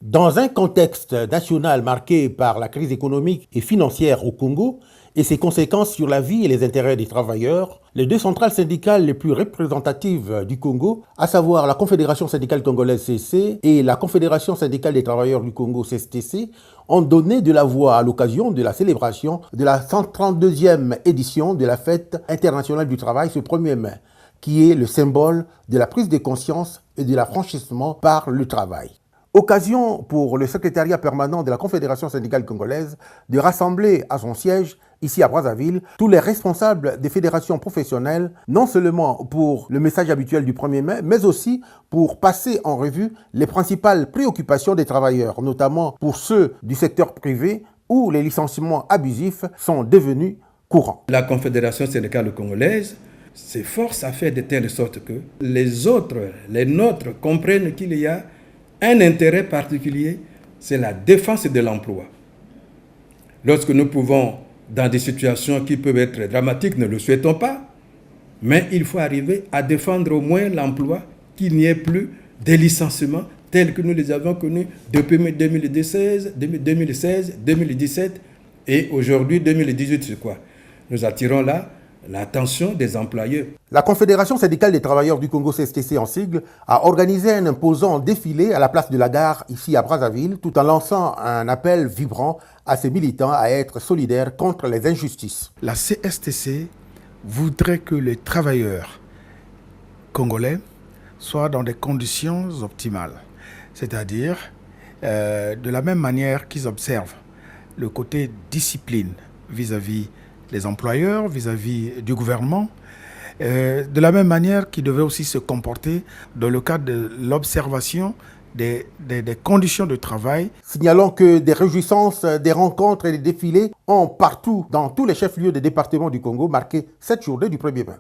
Dans un contexte national marqué par la crise économique et financière au Congo et ses conséquences sur la vie et les intérêts des travailleurs, les deux centrales syndicales les plus représentatives du Congo, à savoir la Confédération syndicale congolaise CC et la Confédération syndicale des travailleurs du Congo CSTC, ont donné de la voix à l'occasion de la célébration de la 132e édition de la Fête internationale du travail ce 1er mai, qui est le symbole de la prise de conscience et de l'affranchissement par le travail. Occasion pour le secrétariat permanent de la Confédération syndicale congolaise de rassembler à son siège, ici à Brazzaville, tous les responsables des fédérations professionnelles, non seulement pour le message habituel du 1er mai, mais aussi pour passer en revue les principales préoccupations des travailleurs, notamment pour ceux du secteur privé où les licenciements abusifs sont devenus courants. La Confédération syndicale congolaise s'efforce à faire de telle sorte que les autres, les nôtres, comprennent qu'il y a un intérêt particulier, c'est la défense de l'emploi. Lorsque nous pouvons, dans des situations qui peuvent être dramatiques, ne le souhaitons pas, mais il faut arriver à défendre au moins l'emploi, qu'il n'y ait plus des licenciements tels que nous les avons connus depuis 2016, 2017 et aujourd'hui 2018, c'est quoi? Nous attirons là l'attention des employeurs. La Confédération syndicale des travailleurs du Congo CSTC en sigle a organisé un imposant défilé à la place de la gare ici à Brazzaville tout en lançant un appel vibrant à ses militants à être solidaires contre les injustices. La CSTC voudrait que les travailleurs congolais soient dans des conditions optimales, c'est-à-dire de la même manière qu'ils observent le côté discipline vis-à-vis les employeurs, vis-à-vis du gouvernement, de la même manière qu'ils devaient aussi se comporter dans le cadre de l'observation des conditions de travail. Signalons que des réjouissances, des rencontres et des défilés ont partout, dans tous les chefs-lieux des départements du Congo, marqué cette journée du 1er mai.